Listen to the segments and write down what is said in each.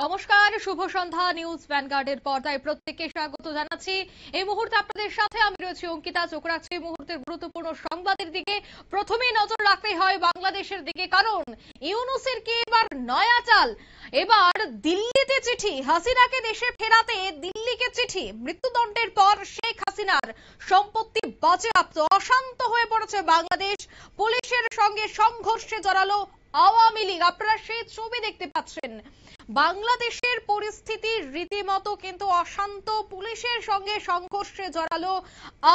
নমস্কার, শুভ সন্ধ্যা। নিউজ ভ্যানগার্ডের পর্দায় প্রত্যেককে স্বাগত জানাচ্ছি। এই মুহূর্তে আপনাদের সাথে আমি রয়েছি অঙ্কিতা। চোখ রাখছি এই মুহূর্তের গুরুত্বপূর্ণ সংবাদের দিকে। প্রথমেই নজর রাখতে হয় বাংলাদেশের দিকে, কারণ ইউনূসের কি এবার নয়া চাল। এবার দিল্লিতে চিঠি, হাসিনাকে দেশে ফেরাতে দিল্লিকে চিঠি। মৃত্যুদণ্ডের পর শেখ হাসিনার সম্পত্তি বাজেয়াপ্ত। অশান্ত হয়ে পড়েছে বাংলাদেশ। পুলিশের সঙ্গে সংঘর্ষে জড়ালো আওয়ামী লীগ। আপনারা সেই ছবি দেখতে পাচ্ছেন। বাংলাদেশের পরিস্থিতি রীতিমতো কিন্তু অশান্ত। পুলিশের সঙ্গে সংঘর্ষে জড়ালো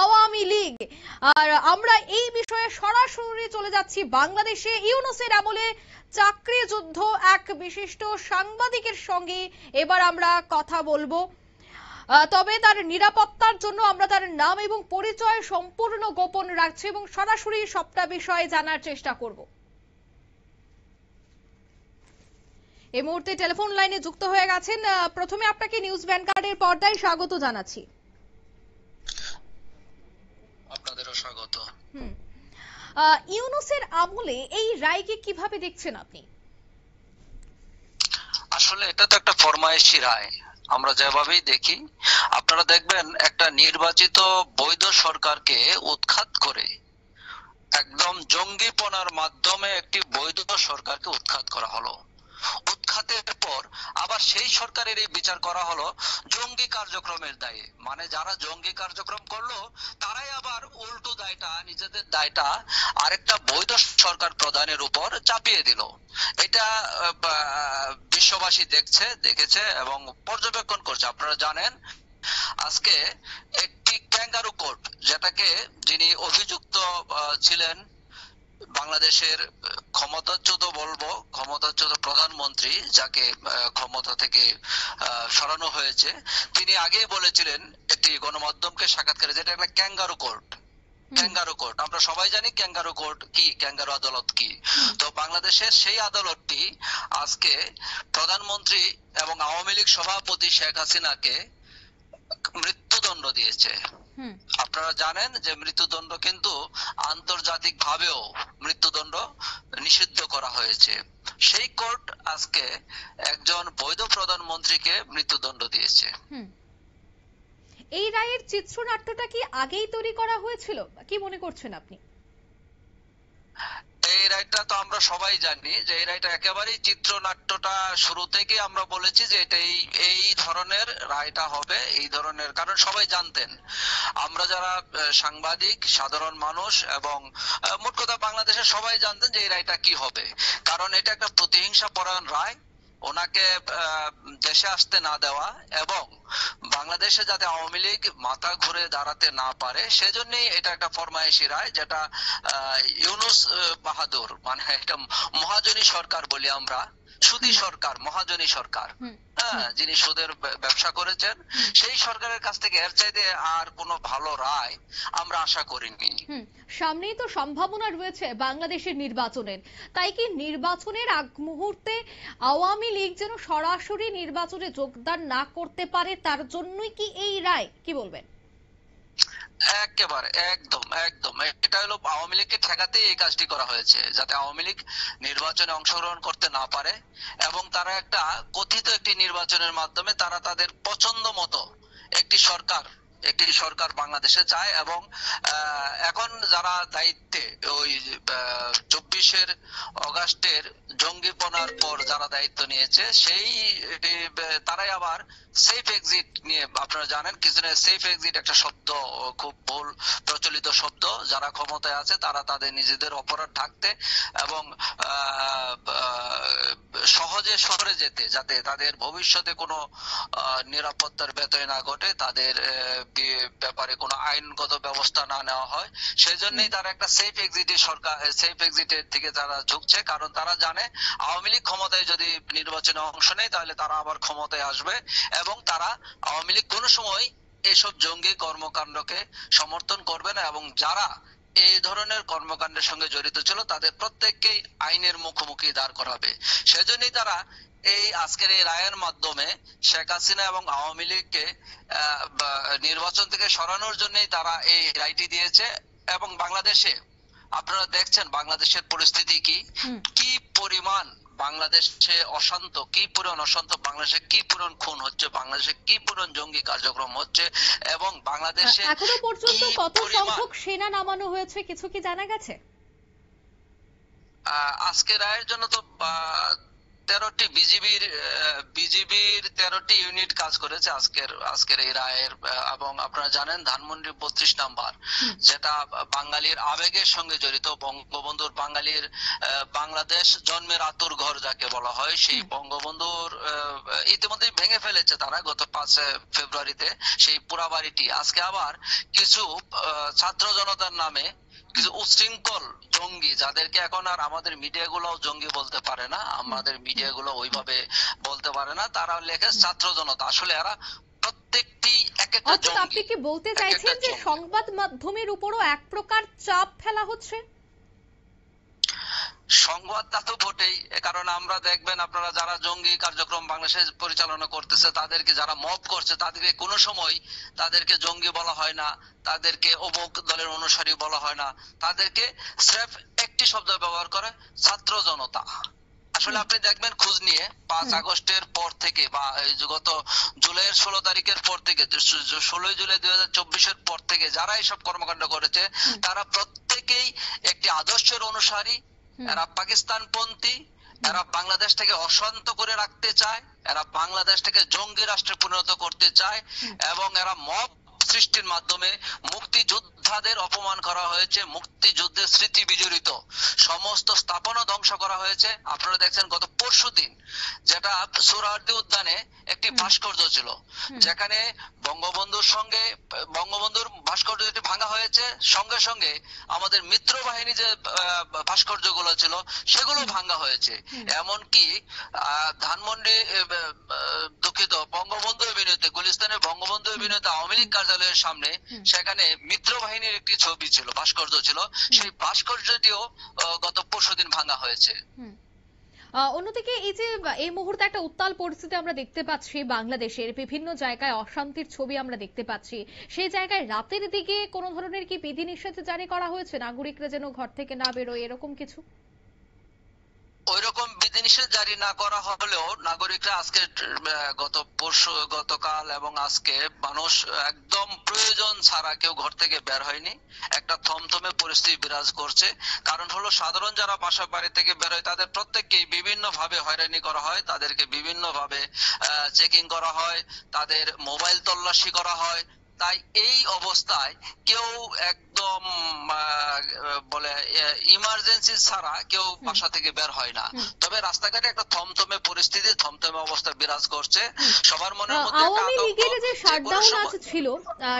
আওয়ামী লীগ। আর আমরা এই বিষয়ে সরাসরি চলে যাচ্ছি বাংলাদেশে। ইউনূসের আমলে চাকরি যুদ্ধ এক বিশিষ্ট সাংবাদিকের সঙ্গে এবার আমরা কথা বলবো। তবে তার নিরাপত্তার জন্য আমরা তার নাম এবং পরিচয় সম্পূর্ণ গোপন রাখছি এবং সরাসরি সবটা বিষয়ে জানার চেষ্টা করব। এই মুহূর্তে টেলিফোন লাইনে যুক্ত হয়ে গেছেন। প্রথমে আপনাকে নিউজ ভ্যানগার্ডের পর্দায় স্বাগত জানাচ্ছি। আপনাদেরও স্বাগত। ইউনূসের আমলে এই রায়কে কিভাবে দেখছেন আপনি? আসলে এটা তো একটা ফরমায়েশি রায়, আমরা যেভাবেই দেখি। আপনারা দেখবেন একটা নির্বাচিত বৈধ সরকারকে উৎখাত করে একদম জঙ্গিপনার মাধ্যমে একটি বৈধ সরকারকে উৎখাত করা হলো। উৎখাতের পর আবার সেই সরকারের এই বিচার করা হলো জঙ্গি কার্যক্রমের দায়ে। মানে যারা জঙ্গি কার্যক্রম করলো তারাই আবার উল্টো দায়টা, নিজেদের দায়টা আরেকটা বৈধ সরকার প্রধানের উপর চাপিয়ে দিল। এটা বিশ্ববাসী দেখেছে এবং পর্যবেক্ষণ করছে। আপনারা জানেন আজকে একটি ক্যাঙ্গারু কোর্ট, যেটাকে যিনি অভিযুক্ত ছিলেন বাংলাদেশের ক্ষমতাচ্যুত প্রধানমন্ত্রী, যাকে ক্ষমতা থেকে সরানো হয়েছে, তিনি আগেই বলেছিলেন একটি গণমাধ্যমকে সাক্ষাৎকারে, যেটা একটা ক্যাঙ্গারু কোর্ট। ক্যাঙ্গারু কোর্ট আমরা সবাই জানি ক্যাঙ্গারু কোর্ট কি, ক্যাঙ্গারু আদালত কি। তো বাংলাদেশের সেই আদালতটি আজকে প্রধানমন্ত্রী এবং আওয়ামী লীগ সভাপতি শেখ হাসিনাকে মৃত্যুদণ্ড দিয়েছে। আপনারা জানেন যে মৃত্যুদণ্ড কিন্তু আন্তর্জাতিক ভাবেও মৃত্যুদণ্ড নিষিদ্ধ করা হয়েছে। সেই কোর্ট আজকে একজন বৈধ প্রধানমন্ত্রীকে মৃত্যুদণ্ড দিয়েছে। এই রায়ের চিত্রনাট্যটা কি আগেই তৈরি করা হয়েছিল, কি মনে করছেন আপনি? এই রায়টা তো আমরা সবাই জানি যে এই রায়টা একেবারেই চিত্রনাট্যটা শুরু থেকে আমরা বলেছি যে এটাই এই ধরনের রায়টা হবে, এই ধরনের। কারণ সবাই জানতেন, আমরা যারা সাংবাদিক, সাধারণ মানুষ এবং মোট কথা বাংলাদেশের সবাই জানতেন যে এই রায়টা কি হবে। কারণ এটা একটা প্রতিহিংসা পরায়ণ রায়। ওনাকে দেশে আসতে না দেওয়া এবং বাংলাদেশে যাতে আওয়ামী লীগ মাথা ঘুরে দাঁড়াতে না পারে, সেজন্যই এটা একটা ফরমায়েশি রায়, যেটা ইউনূস বাহাদুর, মানে একটা মহাজনী সরকার বলি আমরা, সুদী সরকার, মহাজনী সরকার, যিনি সুদের ব্যবসা করেছেন, সেই সরকারের কাছ থেকে এর চাইতে আর কোনো ভালো রায় আমরা আশা করিনি। সামনেই তো সম্ভাবনা রয়েছে বাংলাদেশের নির্বাচনের, তাই কি নির্বাচনের আগ মুহূর্তে আওয়ামী লীগ যেন সরাসরি নির্বাচনে যোগদান না করতে পারে, তার জন্যই কি এই রায়, কি বলবেন? একেবারে একদম একদম এটা হলো আওয়ামী লীগকে ঠেকাতে এই কাজটি করা হয়েছে, যাতে আওয়ামী লীগ নির্বাচনে অংশগ্রহণ করতে না পারে এবং তারা একটা কথিত একটি নির্বাচনের মাধ্যমে তারা তাদের পছন্দ মতো একটি সরকার বাংলাদেশে চায়। এবং এখন যারা দায়িত্বে, ওই 24 অগাস্টের জঙ্গিপনার পর যারা দায়িত্ব নিয়েছে, সেই তারাই আবার সেফ এক্সিট নিয়ে, আপনারা জানেন কিছুদিন সেফ এক্সিট একটা শব্দ, খুব ভুল প্রচলিত শব্দ। যারা ক্ষমতায় আছে তারা তাদের নিজেদের অপরাধ ঢাকতে এবং সহজে সরে যেতে, যাতে তাদের ভবিষ্যতে কোনো নিরাপত্তার ব্যত্যয় না ঘটে, তাদের ব্যাপারে কোনো আইনগত ব্যবস্থা না নেওয়া হয়, সেজন্যই তারা একটা সেফ এক্সিটের দিকে তারা ঝুঁকছে। কারণ তারা জানে আওয়ামী লীগ ক্ষমতায় যদি নির্বাচনে অংশ নেয় তাহলে তারা আবার ক্ষমতায় আসবে এবং তারা আওয়ামী লীগ কোনো সময় এসব জঙ্গি কর্মকাণ্ডকে সমর্থন করবে না এবং যারা এই ধরনের কর্মকাণ্ডের সঙ্গে জড়িত ছিল তাদের প্রত্যেককেই আইনের মুখোমুখি দাঁড় করাবে। সেজন্যই তারা এই আজকের এই রায়ের মাধ্যমে শেখ হাসিনা এবং আওয়ামী লীগকে নির্বাচন থেকে সরানোর জন্যই তারা এই রায়টি দিয়েছে। এবং বাংলাদেশে আপনারা দেখছেন বাংলাদেশের পরিস্থিতি কি, কি পরিমাণ বাংলাদেশে অশান্ত কি পরিমাণ অশান্ত, বাংলাদেশে কি পরিমাণ খুন হচ্ছে, বাংলাদেশে কি পরিমাণ জঙ্গি কার্যক্রম হচ্ছে, এবং বাংলাদেশে এখনো পর্যন্ত কি কত পরিমাণ সংখ্যক সেনা নামানো হয়েছে কিছু কি জানা গেছে? আজকে রায়ের জন্য তো 13টি বিজিবির 13টি ইউনিট কাজ করেছে আজকের এই রায়ের, এবং আপনারা জানেন ধানমন্ডি 32 নাম্বার, যেটা বাঙালির আবেগের সঙ্গে জড়িত, বঙ্গবন্ধুর বাঙালির বাংলাদেশ জন্মের আতুর ঘর যাকে বলা হয়, সেই বঙ্গবন্ধুর ইতিমধ্যে ভেঙে ফেলেছে তারা গত 5 ফেব্রুয়ারিতে সেই পুরা বাড়িটি। আজকে আবার কিছু ছাত্র জনতার নামে কিছু উচ্ছৃঙ্খল জঙ্গি, যাদেরকে এখন আর আমাদের মিডিয়াগুলো জঙ্গি বলতে পারে না, আমাদের মিডিয়াগুলো ওইভাবে বলতে পারে না, তারা লেখে ছাত্র জনতা, আসলে এরা প্রত্যেকটি এক একটা অর্থাৎ জঙ্গি। আপনি কি বলতে চাইছেন যে সংবাদ মাধ্যমের উপরও এক প্রকার চাপ ফেলা হচ্ছে? সংবাদটা তো বটেই, কারণ আমরা দেখবেন আপনারা যারা জঙ্গি কার্যক্রম বাংলাদেশে পরিচালনা করতেছে, তাদেরকে যারা মব করছে, তাদেরকে কোনো সময় তাদেরকে জঙ্গি বলা হয় না, তাদেরকে অমুক দলের অনুসারী বলা হয় না, তাদেরকে স্রেফ একটি শব্দ ব্যবহার করে, ছাত্র জনতা। আসলে আপনি দেখবেন খোঁজ নিয়ে 5 আগস্টের পর থেকে বা গত জুলাইয়ের 16 তারিখের পর থেকে, 16 জুলাই 2024 পর থেকে যারা এইসব কর্মকাণ্ড করেছে, তারা প্রত্যেকেই একটি আদর্শের অনুসারী। এরা পাকিস্তানপন্থী, এরা বাংলাদেশ থেকে অশান্ত করে রাখতে চায়, এরা বাংলাদেশ থেকে জঙ্গি রাষ্ট্রে পরিণত করতে চায়, এবং এরা মব সৃষ্টির মাধ্যমে মুক্তিযোদ্ধাদের অপমান করা হয়েছে, মুক্তিযুদ্ধের স্মৃতি বিজড়িত সমস্ত স্থাপনা ধ্বংস করা হয়েছে। আপনারা দেখছেন গত পরশুদিন যেটা সোহরাওয়ার্দী উদ্যানে একটি ভাস্কর্য ছিল, যেখানে বঙ্গবন্ধুর ভাস্কর্য যেটি ভাঙা হয়েছে, সঙ্গে সঙ্গে আমাদের মিত্র বাহিনী যে ভাস্কর্যগুলো ছিল সেগুলো ভাঙা হয়েছে। এমনকি ধানমন্ডি দুঃখিত বঙ্গবন্ধু এভিনিউতে, গুলিস্তানের বঙ্গবন্ধু এভিনিউতে আওয়ামী লীগ কার্যালয়ের সামনে সেখানে মিত্র বাহিনীর একটি ছবি ছিল, ভাস্কর্য ছিল, সেই ভাস্কর্যটিও গত পরশুদিন ভাঙা হয়েছে। অন্যদিকে এই যে এই মুহূর্তে একটা উত্তাল পরিস্থিতি আমরা দেখতে পাচ্ছি, বাংলাদেশের বিভিন্ন জায়গায় অশান্তির ছবি আমরা দেখতে পাচ্ছি, সেই জায়গায় রাতের দিকে কোনো ধরনের কি বিধিনিষেধ জারি করা হয়েছে, নাগরিকরা যেন ঘর থেকে না বেরোয়, এরকম কিছু? ওইরকম বিধিনিষেধ জারি না করা হলেও নাগরিকরা আজকে গতকাল এবং আজকে মানুষ একদম প্রয়োজন ছাড়া কেউ ঘর থেকে বের হয়নি। একটা থমথমে পরিস্থিতি বিরাজ করছে। কারণ হলো সাধারণ যারা বাসা বাড়ি থেকে বের হয় তাদের প্রত্যেককেই বিভিন্ন ভাবে হয়রানি করা হয়, তাদেরকে বিভিন্ন ভাবে চেকিং করা হয়, তাদের মোবাইল তল্লাশি করা হয়। তাই এই অবস্থায় কেউ একদম বলে ইমার্জেন্সি ছাড়া কেউ বাসা থেকে বের হয় না। তবে রাস্তাঘাটে একটা থমথমে পরিস্থিতি, থমথমে অবস্থা বিরাজ করছে সবার মনের মধ্যে। আওয়ামী লীগের যে শাটডাউন ছিল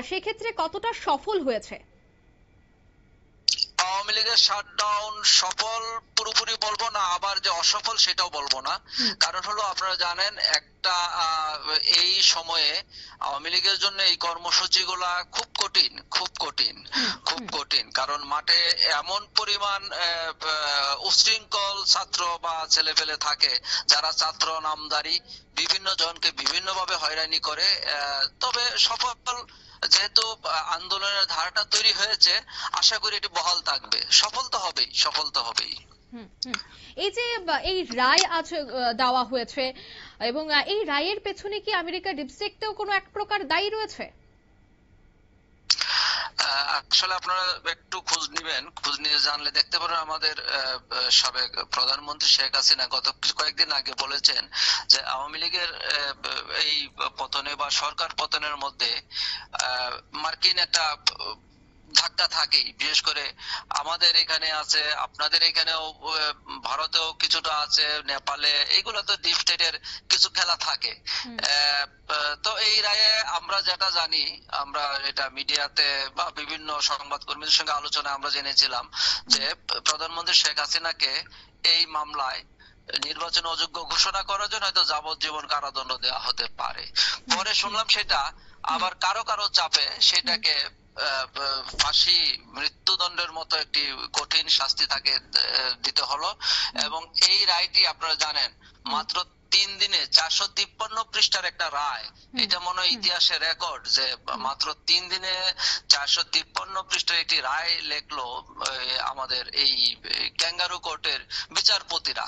সেক্ষেত্রে কতটা সফল হয়েছে? আওয়ামী লীগের শাটডাউন সফল পুরোপুরি বলবো না, আবার যে অসফল সেটাও বলবো না। কারণ হলো আপনারা জানেন একটা এই সময়ে আওয়ামী লীগের জন্য এই কর্মসূচি গুলা খুব কঠিন। কারণ মাঠে এমন পরিমাণ উচ্ছৃঙ্খল ছাত্র বা ছেলেপেলে থাকে যারা ছাত্র নামধারী বিভিন্ন জনকে বিভিন্ন ভাবে হয়রানি করে। তবে সফল যেহেতু আন্দোলনের ধারাটা তৈরি হয়েছে, আশা করি এটি বহাল থাকবে। সফল তো হবেই। এই যে এই রায় আজ দেওয়া হয়েছে, এবং এই রায়ের পেছনে কি আমেরিকা ডিপস্টেটেও কোনো এক প্রকার দায়ী রয়েছে? আসলে আপনারা একটু খোঁজ নিয়ে জানলে দেখতে পারেন আমাদের সাবেক প্রধানমন্ত্রী শেখ হাসিনা গত কয়েকদিন আগে বলেছেন যে আওয়ামী লীগের এই পতনে বা সরকার পতনের মধ্যে মার্কিন একটা ধাক্কা থাকেই। বিশেষ করে আমাদের এখানে আছে, আপনাদের এখানেও, ভারতেও কিছুটা আছে, নেপালে, এইগুলো তো ডিপ স্টেটের কিছু খেলা থাকে। তো এই রায়ে আমরা যেটা জানি, আমরা এটা মিডিয়াতে বা বিভিন্ন সংবাদ কর্মীদের সঙ্গে আলোচনায় আমরা জেনেছিলাম যে প্রধানমন্ত্রী শেখ হাসিনাকে এই মামলায় নির্বাচন অযোগ্য ঘোষণা করার জন্য হয়তো যাবজ্জীবন কারাদণ্ড দেওয়া হতে পারে। পরে শুনলাম সেটা আবার কারো চাপে সেটাকে ফাঁসি, মৃত্যুদণ্ডের মতো একটি কঠিন শাস্তি তাকে দিতে হলো। এবং এই রায়টি আপনারা জানেন মাত্র 3 দিনে 453 পৃষ্ঠার একটা রায়, এটা মনে হয় ইতিহাসের রেকর্ড যে মাত্র 3 দিনে 453 পৃষ্ঠার একটি রায় লেখলো আমাদের এই ক্যাঙ্গারু কোর্টের বিচারপতিরা।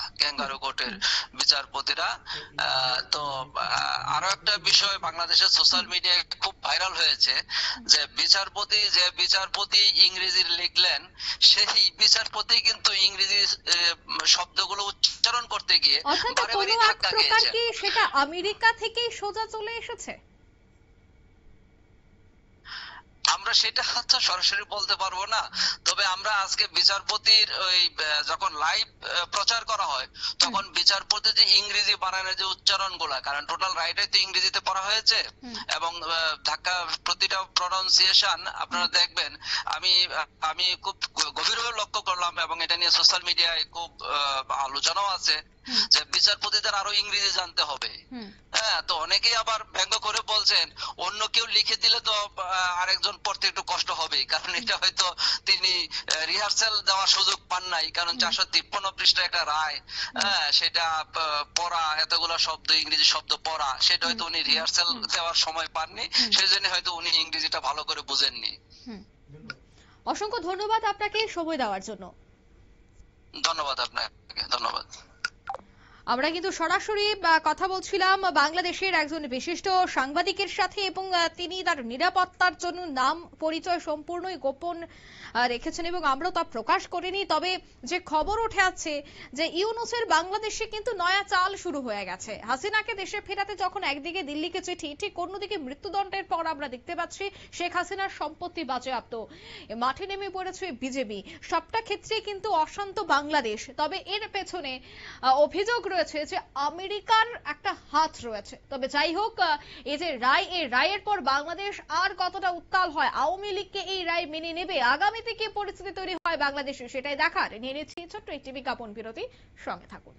তো আরো একটা বিষয় বাংলাদেশের সোশ্যাল মিডিয়ায় খুব ভাইরাল হয়েছে যে বিচারপতি ইংরেজি লিখলেন, সেই বিচারপতি কিন্তু ইংরেজি শব্দগুলো উচ্চারণ করতে গিয়ে বারে ধাক্কা খেয়েছে। কি সেটা আমেরিকা থেকেই সোজা চলে এসেছে? আমরা সেটা হচ্ছে সরাসরি বলতে পারবো না, তবে আমরা আজকে বিচারপতির ওই যখন লাইভ প্রচার করা হয় তখন বিচারপতি যে ইংরেজি বানানের যে উচ্চারণ গুলা, কারণ টোটাল রাইটাই তো ইংরেজিতে পড়া হয়েছে এবং ধাক্কা প্রতিটা প্রনাউন্সিয়েশন আপনারা দেখবেন। আমি খুব গভীরভাবে লক্ষ্য করলাম এবং এটা নিয়ে সোশ্যাল মিডিয়ায় খুব আলোচনাও আছে যে বিচারপতিদের আরো ইংরেজি জানতে হবে। হ্যাঁ, তো অনেকেই আবার ব্যঙ্গ করে বলছেন অন্য কেউ লিখে দিলে তো আরেকজন পড়তে একটু কষ্ট হবে, কারণ এটা হয়তো তিনি রিহার্সাল দেওয়ার সুযোগ পান নাই, কারণ 453 পৃষ্ঠার একটা রায়, সেটা পড়া, এতগুলো শব্দ ইংরেজি শব্দ পড়া, সেটা হয়তো উনি রিহার্সাল দেওয়ার সময় পাননি, সেই জন্য হয়তো উনি ইংরেজিটা ভালো করে বুঝেননি। অসংখ্য ধন্যবাদ আপনাকে সময় দেওয়ার জন্য। ধন্যবাদ আপনাকে, ধন্যবাদ। আমরা কিন্তু সরাসরি কথা বলছিলাম বাংলাদেশের একজন বিশিষ্ট সাংবাদিকের সাথে এবং তিনি তার নিরাপত্তার জন্য নাম পরিচয় সম্পূর্ণই গোপন রেখেছেন এবং আমরাও তা প্রকাশ করিনি। তবে যে খবর উঠে আসছে যে ইউনূসের বাংলাদেশে কিন্তু নয়া চাল শুরু হয়ে গেছে। হাসিনাকে দেশে ফেরাতে যখন একদিকে দিল্লিকে চিঠি, ঠিক অন্যদিকে মৃত্যুদণ্ডের পর আমরা দেখতে পাচ্ছি শেখ হাসিনার সম্পত্তি বাজেয়াপ্ত, মাঠে নেমে পড়েছে বিজেপি। সবটা ক্ষেত্রে কিন্তু অশান্ত বাংলাদেশ। তবে এর পেছনে অভিযোগ রয়েছে যে আমেরিকার একটা হাত রয়েছে। তবে যাই হোক, এই যে রায়, এই রায়ের পর বাংলাদেশ আর কতটা উত্তাল হয়, আওয়ামী লীগকে এই রায় মেনে নেবে, আগামীতে কি পরিস্থিতি তৈরি হয় বাংলাদেশে, সেটাই দেখার। নিয়ে নিচ্ছি ছোট্ট একটি বিজ্ঞাপন বিরতি, সঙ্গে থাকুন।